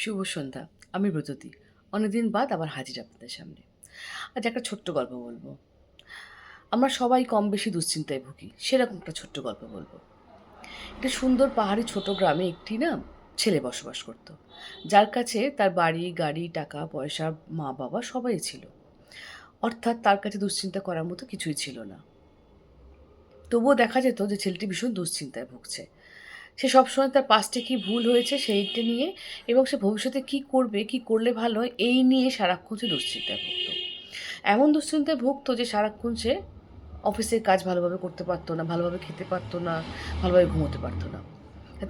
শুভ সন্ধ্যা। আমি ব্রততী। অনেকদিন বাদ আবার হাজির আপনাদের সামনে। আজ একটা ছোট্ট গল্প বলব। আমরা সবাই কম বেশি দুশ্চিন্তায় ভুগি। সেরকম একটা ছোট্ট গল্প বলব। একটা সুন্দর পাহাড়ি ছোট গ্রামে একটি ছেলে বসবাস করত। যার কাছে তার বাড়ি, গাড়ি, টাকা, পয়সা, মা-বাবা সবাই ছিল। অর্থাৎ তার কাছে দুশ্চিন্তা করার মতো কিছুই ছিল না। তবুও দেখা যেত যে ছেলেটি ভীষণ দুশ্চিন্তায় ভুগছে। সে সবসময় তার পাস্টে কী ভুল হয়েছে সেইটা নিয়ে এবং সে ভবিষ্যতে কী করবে, কী করলে ভালো হয় এই নিয়ে সারাক্ষণ সে দুশ্চিন্তায় ভুগত। এমন দুশ্চিন্তায় ভুগত যে সারাক্ষণ সে অফিসের কাজ ভালোভাবে করতে পারত না, ভালোভাবে খেতে পারত না, ভালোভাবে ঘুমোতে পারত না।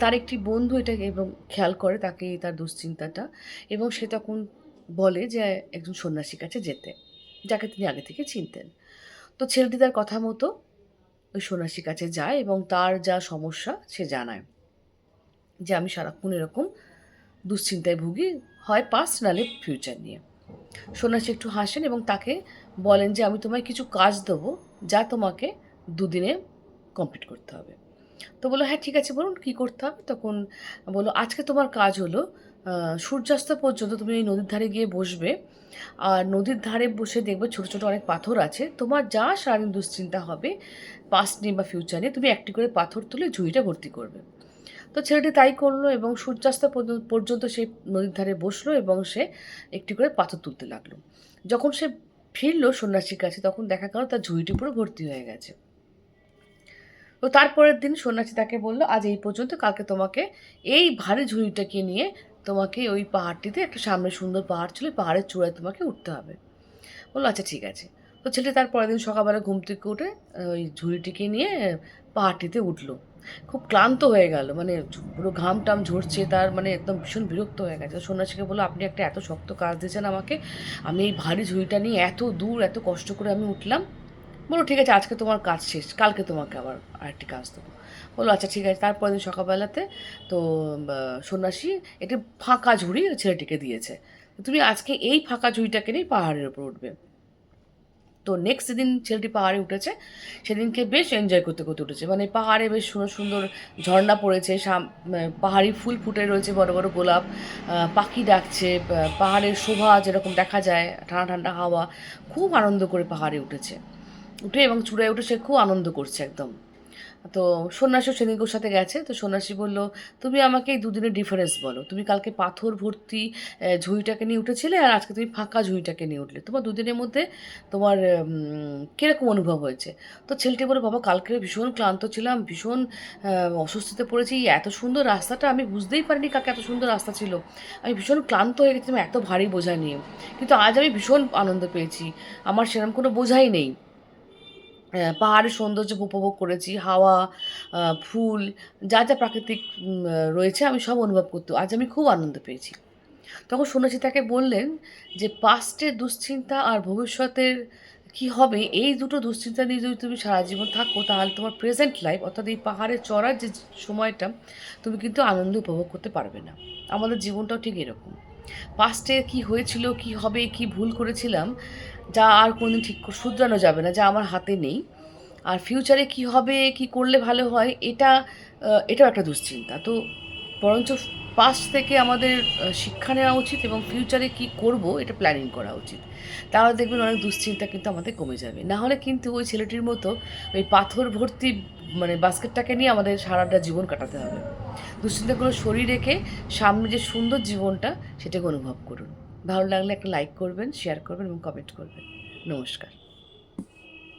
তার একটি বন্ধু এটাকে এবং খেয়াল করে তাকে তার দুশ্চিন্তাটা এবং সে তখন বলে যে একজন সন্ন্যাসীর কাছে যেতে, যাকে তিনি আগে থেকে চিনতেন। তো ছেলেটি তার কথা মতো ওই সন্ন্যাসীর কাছে যায় এবং তার যা সমস্যা সে জানায়। যে আমি সারাক্ষণ এরকম দুশ্চিন্তায় ভুগি, হয় পাস্ট নাহলে ফিউচার নিয়ে। সন্ন্যাসী একটু হাসেন এবং তাকে বলেন যে আমি তোমায় কিছু কাজ দেবো যা তোমাকে দুদিনে কমপ্লিট করতে হবে। তো বললো হ্যাঁ ঠিক আছে বলুন কী করতে হবে। তখন বললো আজকে তোমার কাজ হলো সূর্যাস্ত পর্যন্ত তুমি এই নদীর ধারে গিয়ে বসবে, আর নদীর ধারে বসে দেখবে ছোটো ছোটো অনেক পাথর আছে। তোমার যা সারাদিন দুশ্চিন্তা হবে পাস্ট নিয়ে বা ফিউচার নিয়ে, তুমি একটি করে পাথর তুলে ঝুড়িটা ভর্তি করবে। তো ছেলেটি তাই করলো এবং সূর্যাস্ত পর্যন্ত সে নদীর ধারে বসলো এবং সে একটি করে পাথর তুলতে লাগলো। যখন সে ফিরলো সন্ন্যাসীর কাছে তখন দেখা গেল তার ঝুড়িটি পুরো ভর্তি হয়ে গেছে। তো তারপরের দিন সন্ন্যাসী তাকে বললো আজ এই পর্যন্ত, কালকে তোমাকে এই ভারী ঝুড়িটাকে নিয়ে তোমাকে ওই পাহাড়টিতে, একটা সামনে সুন্দর পাহাড় ছিল, পাহাড়ের চূড়ায় তোমাকে উঠতে হবে। বললো আচ্ছা ঠিক আছে। তো ছেলেটি তার পরের দিন সকালবেলা ঘুম থেকে উঠে ওই ঝুড়িটিকে নিয়ে পাহাড়টিতে উঠলো। খুব ক্লান্ত হয়ে গেল, মানে পুরো ঘাম টাম ঝরছে তার, মানে একদম ভীষণ বিরক্ত হয়ে গেছে। সন্ন্যাসীকে বললো আপনি একটা এত শক্ত কাজ দিয়েছেন আমাকে, আমি এই ভারী ঝুড়িটা নিয়ে এত দূর এত কষ্ট করে আমি উঠলাম। বললো ঠিক আছে আজকে তোমার কাজ শেষ, কালকে তোমাকে আবার আরেকটি কাজ দেবো। বললো আচ্ছা ঠিক আছে। তারপরের দিন সকালবেলাতে তো সন্ন্যাসী একটি ফাঁকা ঝুড়ি ওই ছেলেটিকে দিয়েছে, তুমি আজকে এই ফাঁকা ঝুড়িটাকে নিয়ে পাহাড়ের উপর উঠবে। তো নেক্সট যেদিন ছেলেটি পাহাড়ে উঠেছে সেদিনকে বেশ এনজয় করতে করতে উঠেছে, মানে পাহাড়ে বেশ সুন্দর সুন্দর ঝর্ণা পড়েছে, পাহাড়ি ফুল ফুটে রয়েছে, বড় বড় গোলাপ, পাখি ডাকছে, পাহাড়ের শোভা যেরকম দেখা যায়, ঠান্ডা ঠান্ডা হাওয়া। খুব আনন্দ করে পাহাড়ে উঠেছে, উঠে এবং চূড়ায় উঠে সে খুব আনন্দ করছে একদম। তো সন্ন্যাসীও সেদিনকে ওর সাথে গেছে। তো সন্ন্যাসী বলল তুমি আমাকে এই দুদিনের ডিফারেন্স বলো, তুমি কালকে পাথর ভর্তি ঝুড়িটাকে নিয়ে উঠেছিলে আর আজকে তুমি ফাঁকা ঝুড়িটাকে নিয়ে উঠলে, তোমার দুদিনের মধ্যে তোমার কীরকম অনুভব হয়েছে। তো ছেলেটি বলে বাবা কালকে ভীষণ ক্লান্ত ছিলাম, ভীষণ অস্বস্তিতে পড়েছি, এত সুন্দর রাস্তাটা আমি বুঝতেই পারিনি কাকে এত সুন্দর রাস্তা ছিল, আমি ভীষণ ক্লান্ত হয়ে গেছিলাম এত ভারী বোঝা নিয়ে, কিন্তু আজ আমি ভীষণ আনন্দ পেয়েছি, আমার সেরকম কোনো বোঝাই নেই। পাহাড়ের সৌন্দর্য উপভোগ করেছি, হাওয়া, ফুল, যা যা প্রাকৃতিক রয়েছে আমি সব অনুভব করতে আজ আমি খুব আনন্দ পেয়েছি। তখন সন্ন্যাসী তাকে বললেন যে পাস্টের দুশ্চিন্তা আর ভবিষ্যতের কী হবে এই দুটো দুশ্চিন্তা নিয়ে যদি তুমি সারা জীবন থাকো তাহলে তোমার প্রেজেন্ট লাইফ অর্থাৎ এই পাহাড়ে চড়ার যে সময়টা তুমি কিন্তু আনন্দ উপভোগ করতে পারবে না। আমাদের জীবনটাও ঠিক এরকম, পাস্টে কী হয়েছিল, কী হবে, কী ভুল করেছিলাম যা আর কোনোদিন ঠিক শুধরানো যাবে না, যা আমার হাতে নেই। আর ফিউচারে কী হবে, কী করলে ভালো হয় এটাও একটা দুশ্চিন্তা। তো বরঞ্চ পাস্ট থেকে আমাদের শিক্ষা নেওয়া উচিত এবং ফিউচারে কী করব এটা প্ল্যানিং করা উচিত। তাহলে দেখবেন অনেক দুশ্চিন্তা কিন্তু আমাদের কমে যাবে। নাহলে কিন্তু ওই ছেলেটির মতো ওই পাথর ভর্তি মানে বাস্কেটটাকে নিয়ে আমাদের সারাটা জীবন কাটাতে হবে। দুশ্চিন্তাগুলো সরিয়ে রেখে সামনে যে সুন্দর জীবনটা সেটাকে অনুভব করুন। ভালো লাগলে একটা লাইক করবেন, শেয়ার করবেন এবং কমেন্ট করবেন। নমস্কার।